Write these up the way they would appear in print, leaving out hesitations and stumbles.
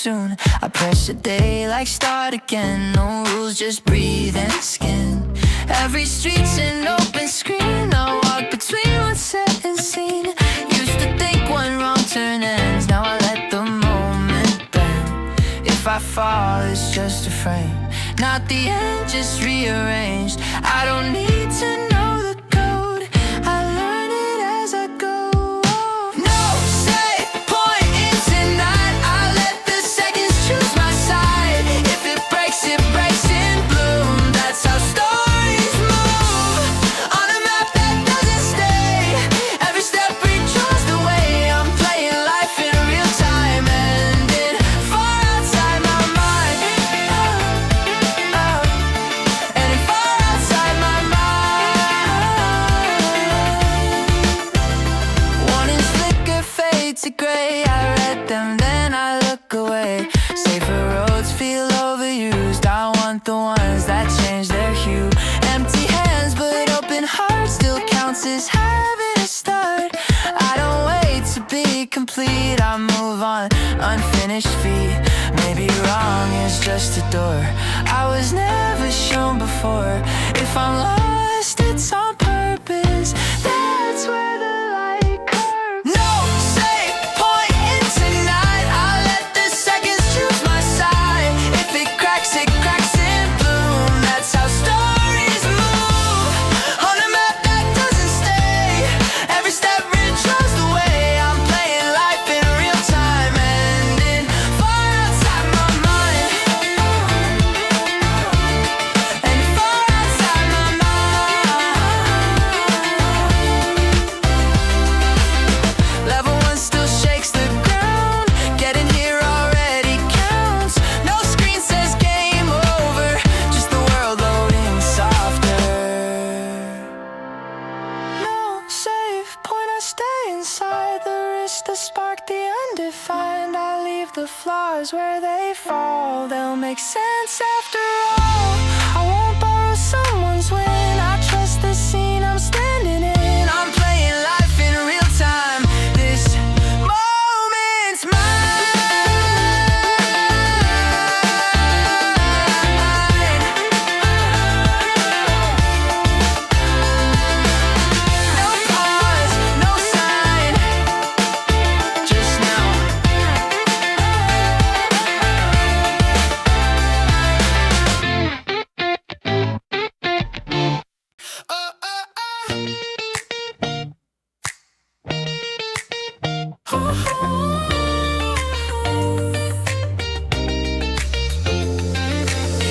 soon. I press a day like start again. No rules, just breathe and skin. Every street's an open screen. I walk between what's set and seen. Used to think one wrong turn ends. Now I let the moment bend. If I fall, it's just a frame, not the end, just rearranged. I don't need to know the code, I learn it as I go. No set point in tonight, I let the seconds choose my side. If it breaks in bloom. That's how stories move, on a map that doesn't stay. Every step redraws the way. I'm playing life in real time, ending far outside my mind. And far outside my mind. Warnings flicker, fade to gray. I read them, then I look away. Safer roads feel overused. I want the ones that change their hue. Empty hands but open hearts still counts as having a start. I don't wait to be complete, I move on, unfinished feet. Maybe wrong is just a door I was never shown before. If I'm lost, it's on purpose. That's where the light curves. No safe point in tonight, I let the seconds choose my side. If it cracks in bloom. That's how stories move, on a map that doesn't stay. Every step redraws the way. I'm playing life in real time, ending far outside my mind. And far outside my mind. Level 1 still shakes the ground. Getting here already counts. No screen says game over, just the world loading softer. No safe point, I stay inside. The risk, the spark, the undefined. I leave the flaws where they fall. They'll make sense after all. I won't borrow someone's win. I trust the scene I'm standing in. I'm playing life in real time. This moment's mine. No pause, no sign, just now.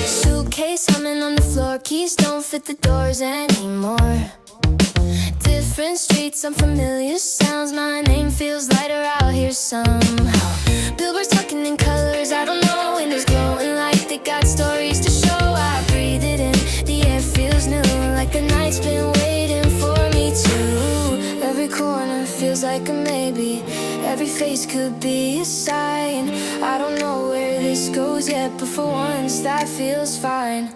Suitcase humming on the floor, keys don't fit the doors anymore. Different streets, unfamiliar sounds. My name feels lighter out here somehow. Billboards talking in colors, I don't know. Windows glowing like they got stories to show. I breathe it in, the air feels new, like the night's been waiting for me too. Every corner feels like a maybe, every face could be a sign. I don't know where this goes yet, but for once that feels fine.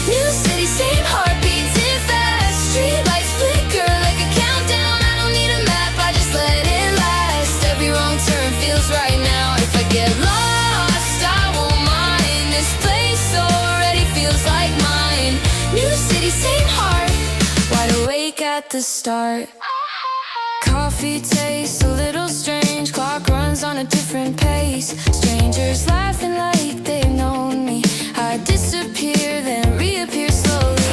New city, same heartbeat, too fast. Street lights flicker like a countdown. I don't need a map, I just let it last. Every wrong turn feels right now. If I get lost, I won't mind. This place already feels like mine. New city, same heart, wide awake at the start. Coffee tastes a little strange, clock runs on a different pace. Strangers laughing like they've known me. I disappear, then reappear slowly.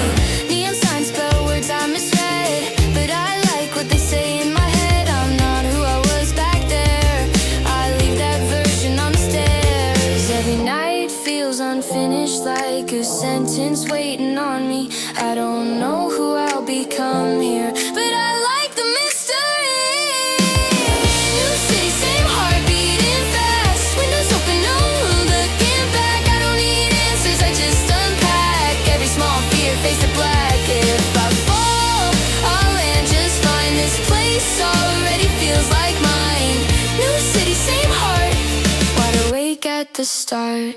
Neon signs spell words I misread, but I like what they say in my head. I'm not who I was back there, I leave that version on the stairs. Every night feels unfinished, like a sentence waiting on me. I don't know who I'll become here, but I like the mystery. New city, same heart beating fast. Windows open, no looking back. I don't need answers, I just unpack. Every small fear, face to black. If I fall, I'll land just fine. This place already feels like mine. New city, same heart, wide awake at the start.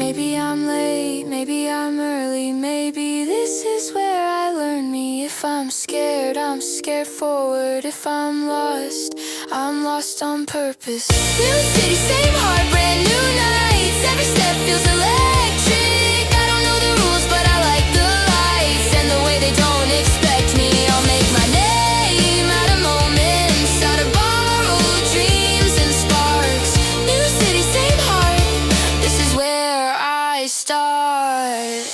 Maybe I'm late, maybe I'm early, maybe I'm scared forward. If I'm lost on purpose. New city, same heart, brand new nights. Every step feels electric. I don't know the rules, but I like the lights and the way they don't expect me. I'll make my name out of moments, out of borrowed dreams and sparks. New city, same heart. This is where I start.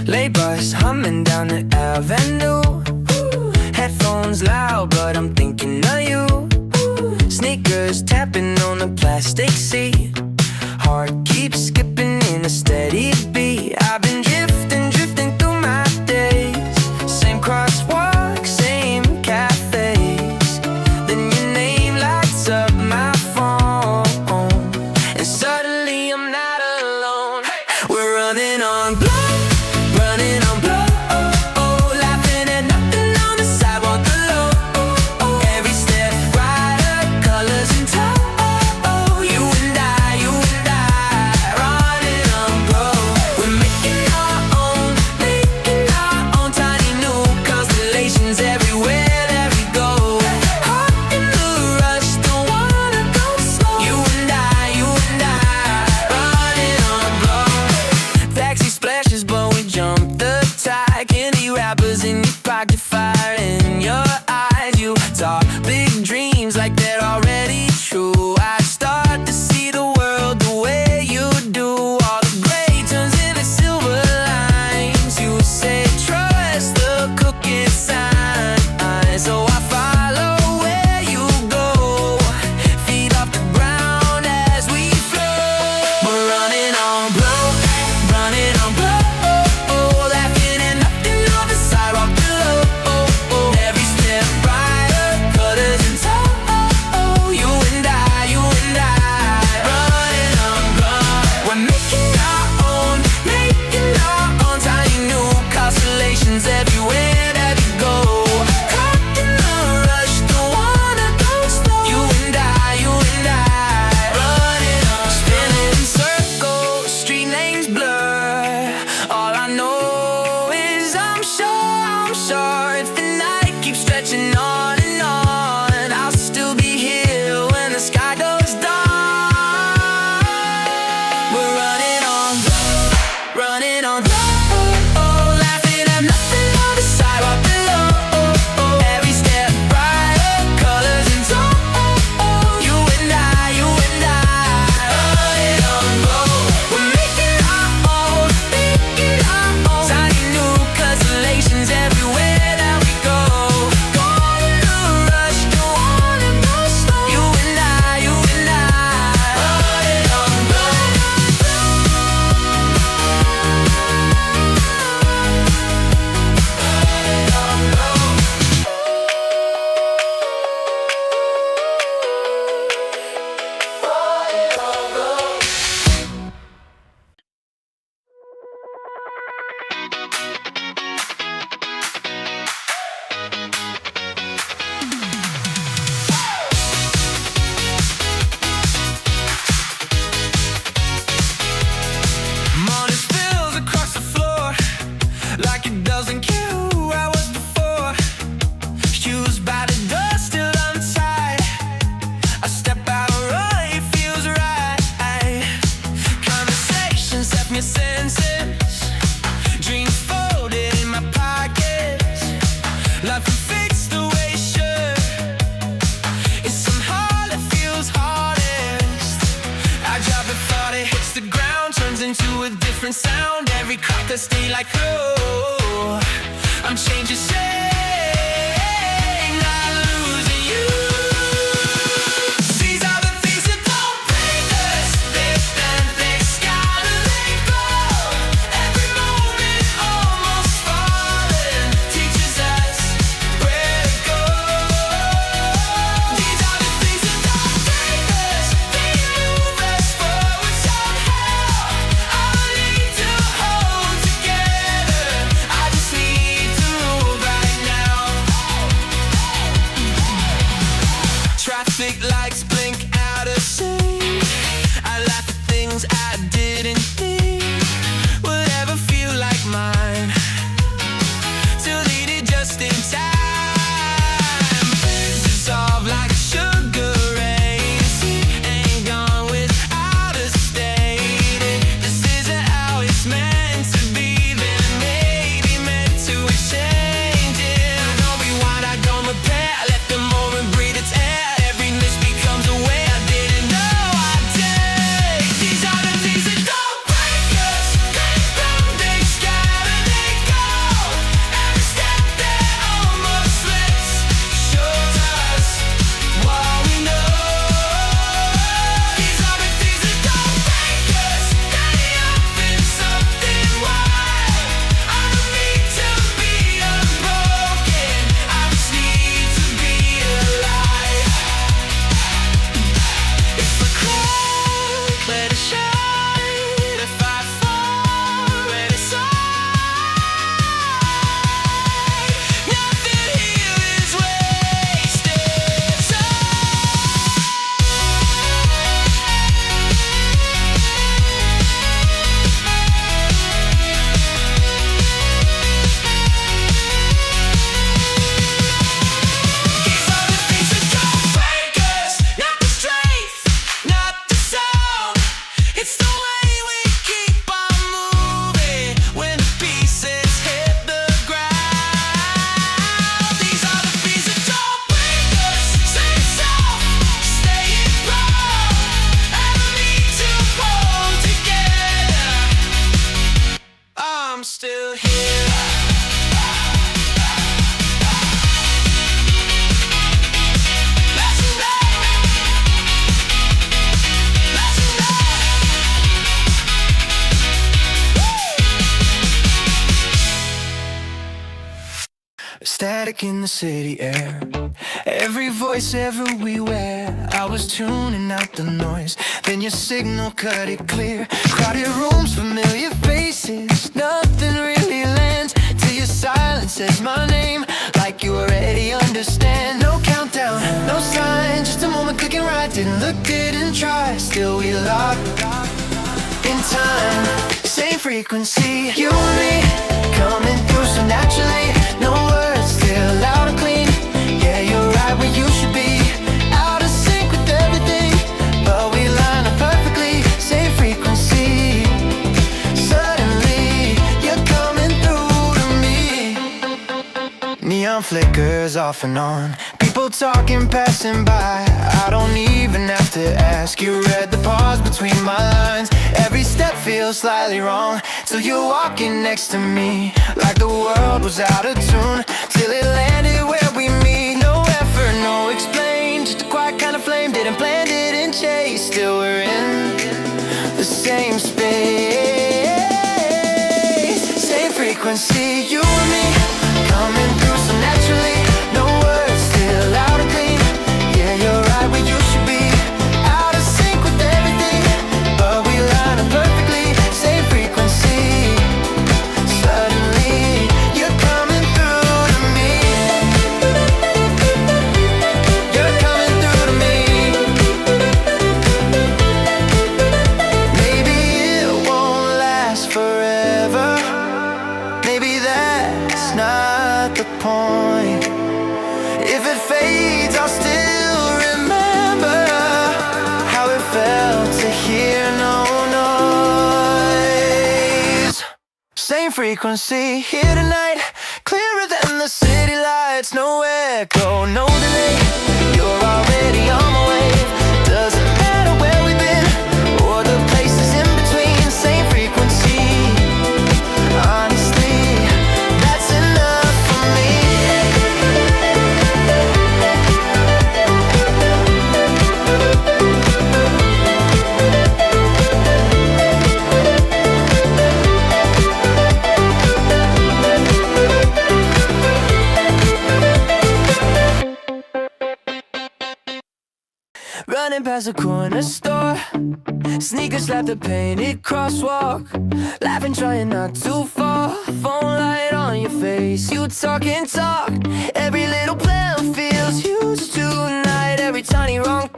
Late bus humming down the avenue. Headphones loud, but I'm thinking of you. Sneakers tapping on the plastic seat. Heart keeps skipping in a steady beat. I've been drifting through my days. Same crosswalk, same cafes. Then your name lights up my phone, and suddenly I'm not alone. We're running on blood. Running on blow, laughing at nothing on the sidewalk below. Every step brighter, colors in tow. You and I, running on blow. We're making our own tiny new constellations everywhere that we go. Caught in the rush, don't wanna go slow. You and I, running on blow. Taxi splashes, but we jump the tide. Candy wrappers in your pocket, fire in your eyes. You talk big dreams like they're already true. I start to see the world the way you do. All the gray turns into silver lines. You say trust the cookie sign, so I follow where you go. Feet off the ground as we flow. We're running on blow, running on blow. Laughing at nothing on the sidewalk below. Every step brighter, colors in tow. You and I, running on blow. We're making our own tiny new constellations everywhere that we go. Caught in the rush, don't wanna go slow. You and I, running on, spinning in circles, street names blur. All I know is I'm sure if the night keeps stretching on and on, I'll still be here when the sky goes dark. We're running on laughing at nothing on the sidewalk below. Every step brighter, colors in tow. You and I, running on blow. We're making our own tiny new constellations everywhere that we go. Caught in a rush, don't wanna go slow. You and I, running on blow. Money spills across the floor like it doesn't care who I was before. Shoes by the door still untied. I step out, right, it feels right. Conversations left me senses. Dreams folded in my pockets. Life will fix the way it should. It's somehow that feels hardest. I drop it, thought it hits the ground, turns into a different sound. Every crack I stay like, oh, I'm changing shape, not losing you. These are the things that don't break us. They've been things gotta let go. Every moment almost falling teaches us where to go. These are the things that don't break us. street lights blink out of sight. I laugh at things I didn't think would ever feel like mine, deleted just in time. Dissolve like sugar rays, ain't gone without a state. This isn't how it's meant to be, then maybe meant to change it. Don't rewind, I don't repair, let the moment breathe its air. Every miss becomes a way I didn't know I'd take. These are the things that don't break us, they come, they scatter, they go. Every step that almost slips shows us what we know. These are the things that don't break us, they open something wide. I don't need to be unbroken, I just need to be alive. If I cry, let it shine. If I fall, let it slide. Nothing here is wasted time. These are the things that don't break us, not the strength, not the sound. It's the way we keep on moving when the pieces hit the ground. These are the things that don't break us. Stay soft, staying proud. I don't need to hold together. I'm still here. Static in the city air, every voice everywhere. I was tuning out the noise, then your signal cut it clear. Crowded rooms, familiar faces, nothing really lands till your silence says my name, like you already understand. No countdown, no sign, just a moment clicking right. Didn't look, didn't try, still we locked in time. Same frequency, you and me, coming through so naturally. No words, still loud and clean. Yeah, you're right where you should be. Out of sync with everything, but we line up perfectly. Same frequency. Suddenly, you're coming through to me. Neon flickers off and on, people talking, passing by. I don't even have to ask. You read the pause between my lines. Every step feels slightly wrong till you're walking next to me, like the world was out of tune till it landed where we meet. No effort, no explain, just a quiet kind of flame. Didn't plan, didn't chase, still we're in the same space. Same frequency, you and me, coming through so naturally. No words, still loud and clean. Yeah, you're right where you should be. Out of sync with everything, but we line up perfectly. Same frequency. Suddenly, you're coming through to me. You're coming through to me. Maybe it won't last forever. Maybe that's not the point. If it fades, I'll still remember how it felt to hear no noise. Same frequency here tonight, clearer than the city lights. No echo, no delay. You're already on my wave. Doesn't matter where we've been or the places in between. Same frequency. Honestly, that's enough for me. Running past the corner store, sneakers slap the painted crosswalk. Laughing, trying not to fall. Phone light on your face, you talk and talk. Every little plan feels huge tonight. Every tiny wrong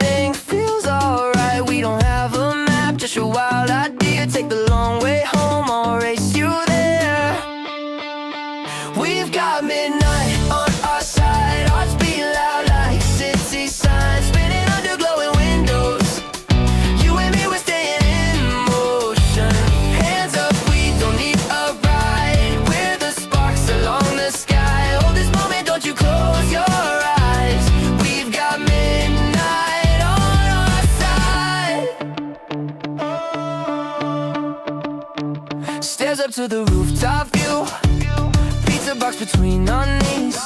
to the rooftop view. Pizza box between our knees.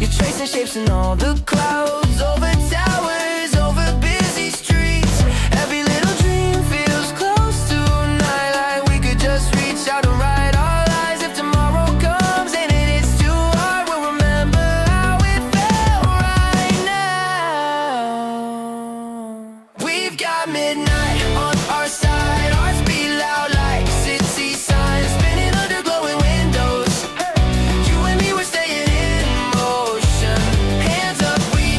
You're tracing shapes in all the clouds. Over towers, over busy streets. Every little dream feels close tonight. Like we could just reach out and write our lives. If tomorrow comes and it is too hard, we'll remember how it felt right now. We've got midnight on our side. Hearts beat loud like city signs. Spinning under glowing windows. You and me, we're staying in motion. Hands up, we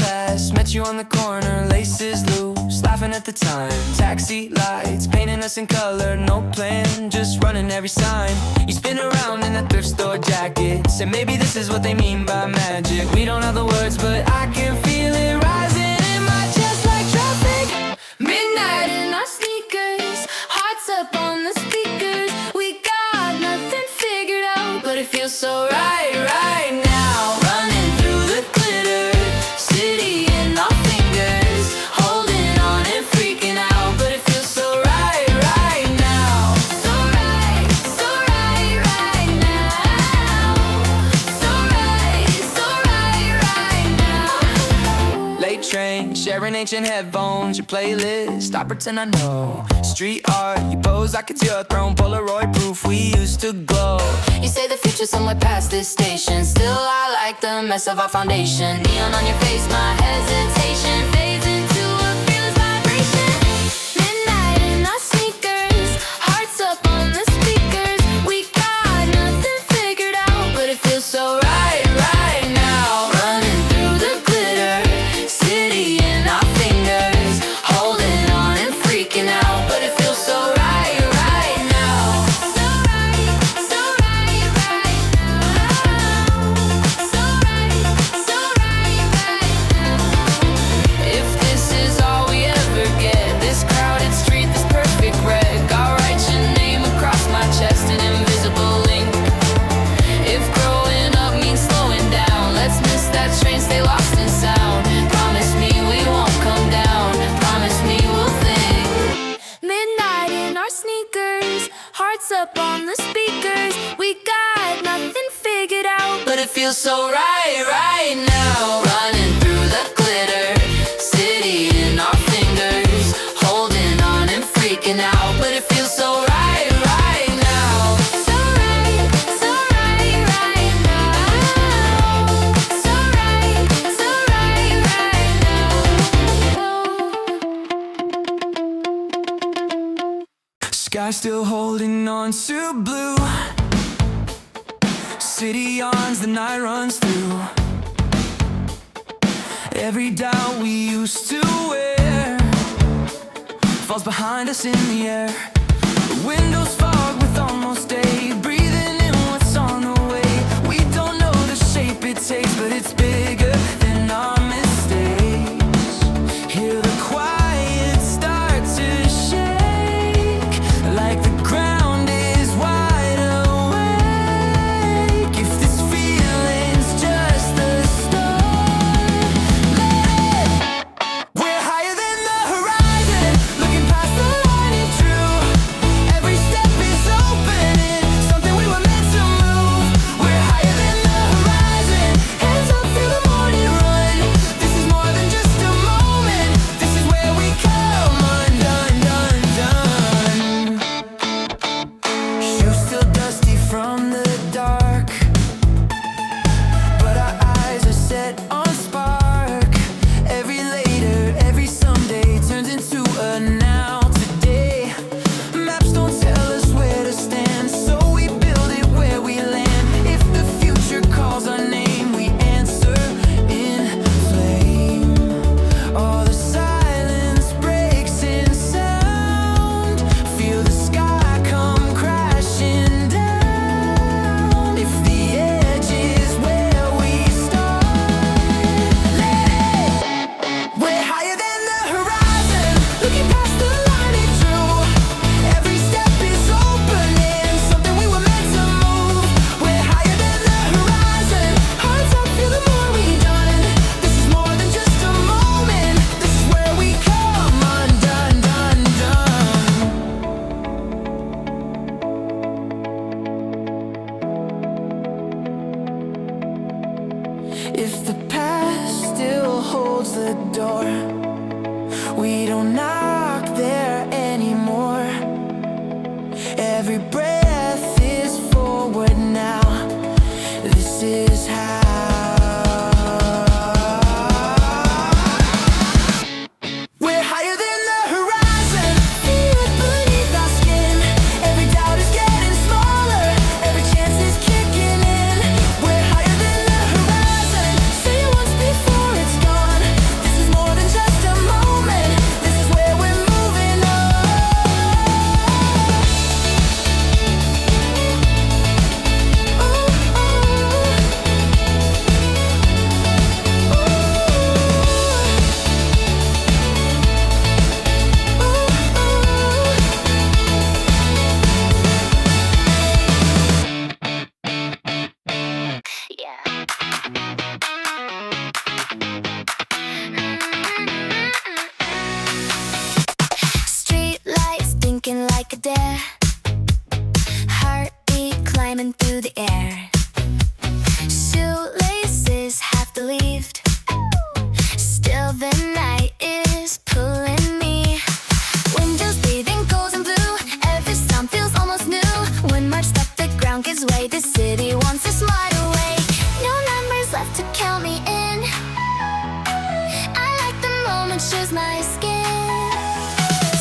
last met you on the corner, laces loose, laughing at the time. Taxi lights painting us in color, no plan, just running every sign. You spin around in a thrift store jacket, say maybe this is what they mean by magic. We don't have the words, but I can feel it rising in my chest like traffic. Midnight in our sneakers, hearts up on the speakers. We got nothing figured out, but it feels so right, right now. Running through the glitter, city in our fingers, holding on and freaking out, but it feels so right, right now. So right, right now. So right, right now. Late train, sharing ancient headphones, your playlist, I pretend I know. Street art, you pose like it's your throne, Polaroid proof we used to glow. You say the future's somewhere past this station, still I like the mess of our foundation. Neon on your face, my hesitation fades into a fearless vibration. Midnight in our sneakers, hearts up on the speakers. We got nothing figured out, but it feels so right, right now. Running through the glitter, city in our fingers, holding on and freaking out, but it feels so right, right now. So right, right now. So right, right now. If this is all we ever get, this crowded street, this perfect wreck, I'll write your name across my chest, an invisible link. If growing up means slowing down, let's miss that train, stay lost in sound. Promise me we won't come down, promise me we'll think. Midnight in our sneakers, hearts up on the speakers. We got nothing figured out, but it feels so right, right now. Running through the glitter, city in our fingers, holding on and freaking out, but it feels so right, right now. So right, right now. So right, right now. Sky still holding on to blue, city yawns, the night runs through. Every doubt we used to wear falls behind us in the air. The windows fog with almost day, breathing in what's on the way. We don't know the shape it takes, but it's bigger than our mistakes. Hear the quiet start to shake, like the ground is wide awake. If this feeling's just the start, we're higher than the horizon, looking past the line and true. Every step is opening, something we were meant to move. We're higher than the horizon, hands up through the morning run. This is more than just a moment, this is where we come undone, done, done. Shoes still dusty from the dark, but our eyes are set on spark. Every later, every someday turns into a now today. Maps don't tell us where to stand, so we build it where we land. If the future calls our name, we answer in flame. All the silence breaks in sound, feel the sky come crashing down. If the edge is where we start, we're higher than the horizon, looking past the line and true. Every step is opening, something we were meant to move. We're higher than the horizon, hearts up, feel the more we done. This is more than just a moment, this is where we come undone, done, done. If the past still holds the door, we don't knock there anymore. Every breath is forward now, this is how. We're higher than the horizon, feel it beneath our skin. Every doubt is getting smaller, every chance is kicking in. We're higher than the horizon, say it once before it's gone. shows my skin.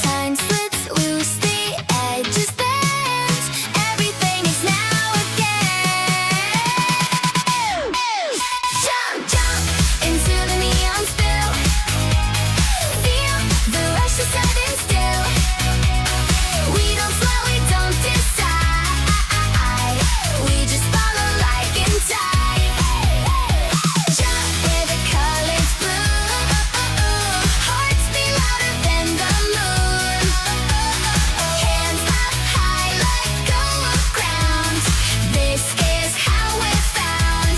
Time slips loose, the edges bend. Everything is now again. Jump, jump into the neon spill. Feel the rush of sudden still. We don't slow, we don't decide. We just follow like in time. Jump where the colors blue. Hearts beat louder than the moon. Hands up high, let go of ground. This is how we're found.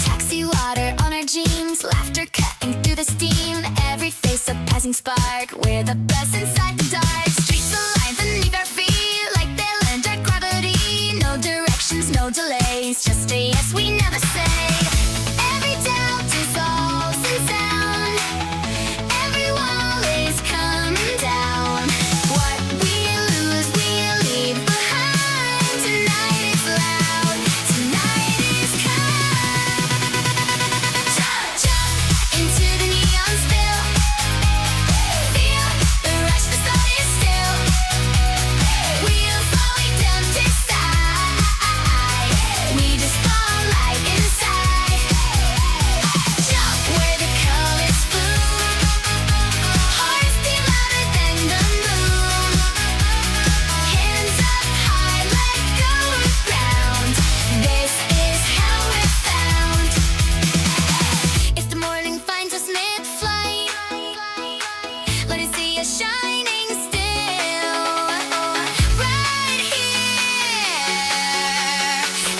Taxi water on our jeans, laughter cutting through the steam. Every face a passing spark. We're the best inside the dark. Streets align beneath our feet, like they lend our gravity. No directions, no delays, just a yes we never say. Every doubt dissolves in sound. Every wall is coming down. What we lose, we leave behind. Tonight is loud, tonight is kind. Jump, jump into the neon spill. Feel the rush, the sun is still. We'll fall, we don't decide. We just fall like inside. Jump where the colors blue. Hearts beat louder than the moon. Hands up high, let go of ground. This is how we're found. If the morning finds us mid-flight, let it see us shining still. Right here,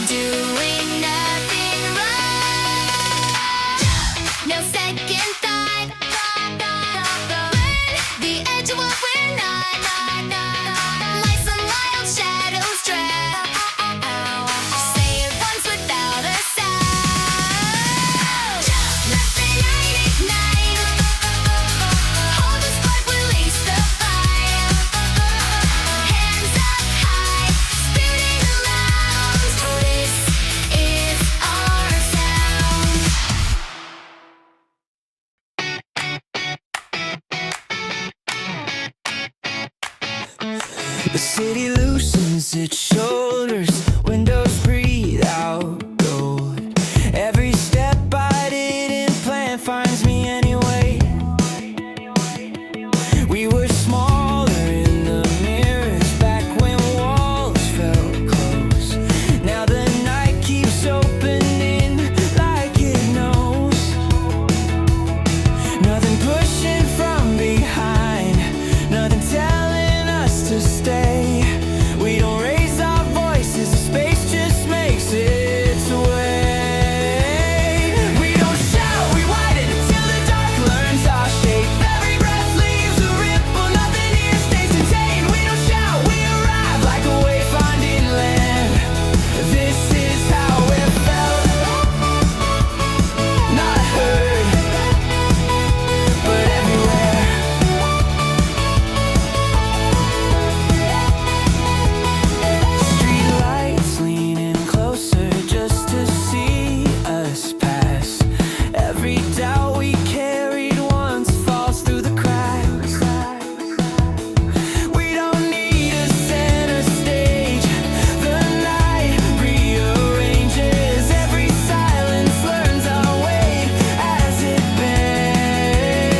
doing nothing wrong. No second thought. Burn the edge of what we're not. Like some wild shadows drag. Say it once without a sound. Let the night ignite. Hold the spark, release the fire. Hands up high, spitting aloud. This is our sound. The city loosens its shoulders, windows breathe out gold. Every step I didn't plan finds me anyway. We were smaller in the mirrors back when walls felt close. Now the night keeps opening like it knows. Nothing pushing from behind, nothing telling us to stay. We don't raise our voices, the space just makes its way. We don't shout, we widen till the dark learns our shape. Every breath leaves a ripple, nothing here stays contained. We don't shout, we arrive like a wayfinding land. This is how it felt, not heard, but everywhere. Street lights leaning closer just to see us pass. Every doubt we carried once falls through the cracks. We don't need a center stage. The night rearranges. Every silence learns our weight as it bends.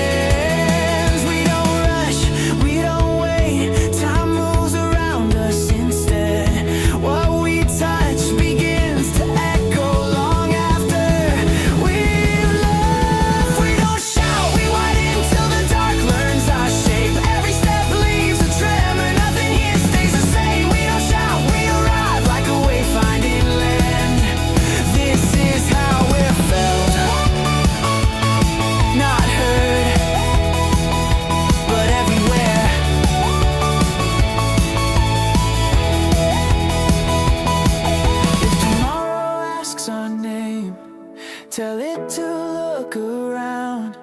We don't rush, we don't wait. Time moves around us instead. What we touch begins to echo long after we've left. We don't shout, we widen till the dark learns our shape. Every step leaves a tremor, nothing here stays the same. We don't shout, we arrive like a wayfinding land. This is how it felt, not heard, but everywhere. If tomorrow asks our name, tell it to look around.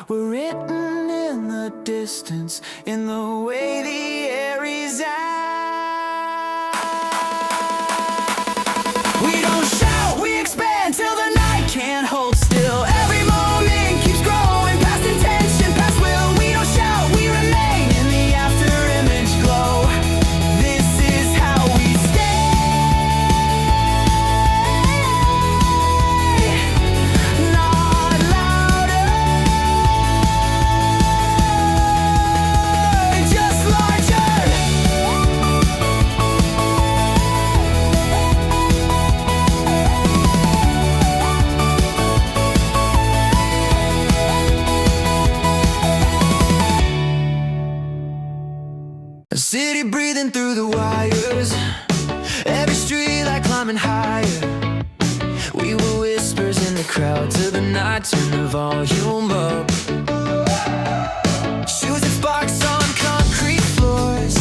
We're written in the distance, in the way the air is out. We don't shout, we expand till the night can't hold still. Every moment keeps growing past intent. A city breathing through the wires, every street like climbing higher. We were whispers in the crowd till the night turned the volume up. Shoes and sparks on concrete floors,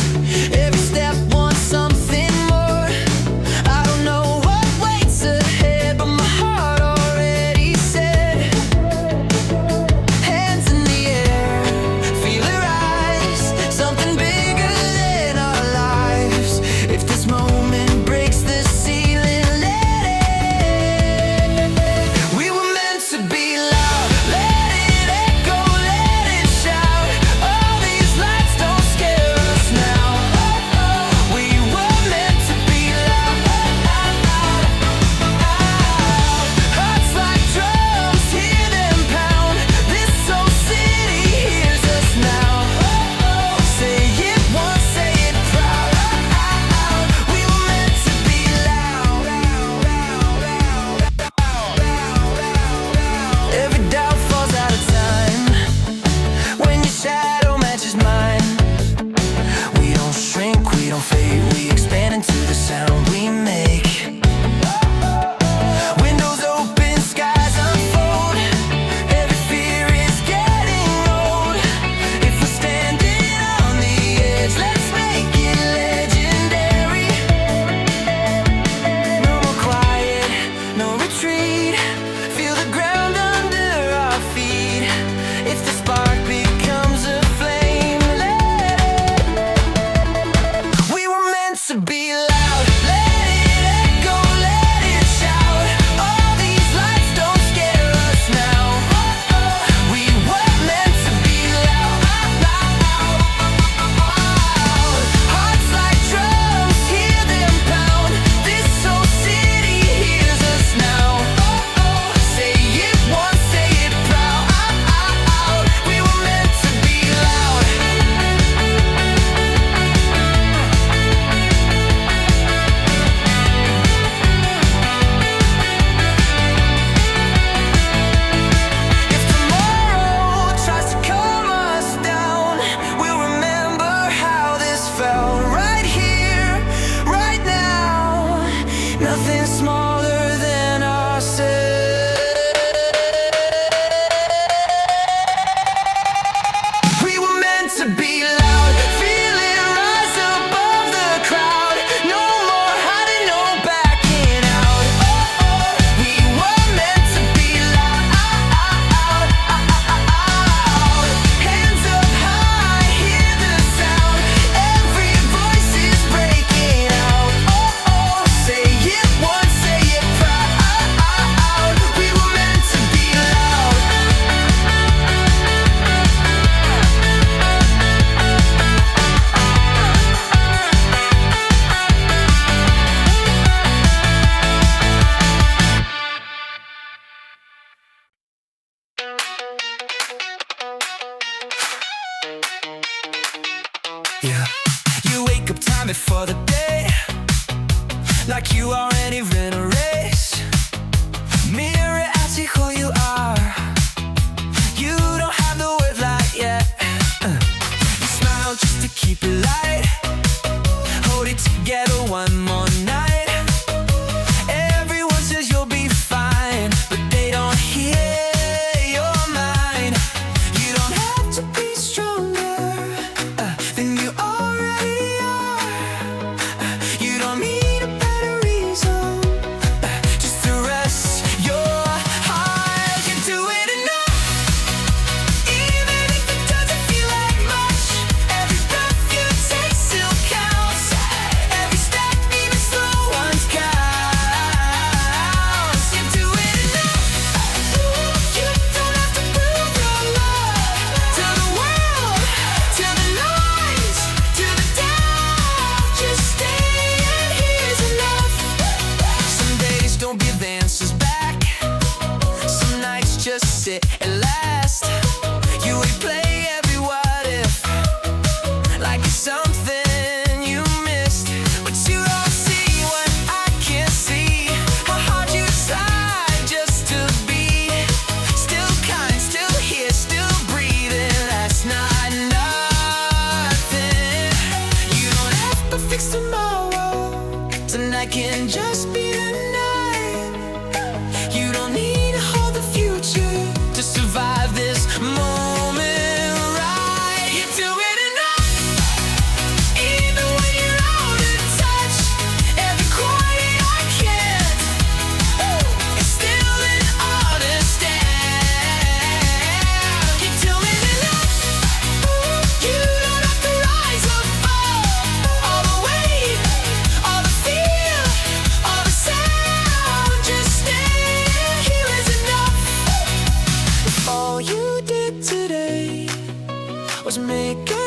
every step wants something more. I don't know what waits ahead, but my heart already said. Hands in the air, feel it rise, something bigger than our lives. If this moment breaks the ceiling, let it. We were meant to be loud, let it echo, let it shout. All these lights don't scare us now. We were meant to be loud. Hearts like drums, hear them pound. This whole city hears us now. Say it once, say it proud. We were meant to be loud. Every doubt falls out of time when your shadow matches mine. We don't shrink, we don't fade, we expand into the sound we make. Windows open, skies unfold. Every fear is getting old. If we're standing on the edge, let's make it legendary. No more quiet, no retreat. Feel the ground under our feet. If the spark becomes a flame, let it. We were meant to be loud. Let it echo, let it shout. All these lights don't scare us now. We were meant to be loud. Hearts like drums, hear them pound. This whole city hears us now. Say it once, say it proud. We were meant to be loud. If tomorrow tries to calm us down, we'll remember how this felt right here, right now. Nothing smaller than ourselves. We were meant to be loud, feel it rise above the crowd. No more hiding, no backing out. We were meant to be loud. Hands up high, hear the sound. Every voice is breaking out. Say it once, say it proud. We were meant to be loud. Yeah, you wake up time before the day, like you already ran a race. Mirror at you who you are. You don't have the words like yet. You smile just to keep it light. Hold it together one more night. Everyone says you'll be fine, but they don't hear your mind. You don't have to be stronger than you already are. You don't need a better reason just to rest your heart. You do it enough. Was make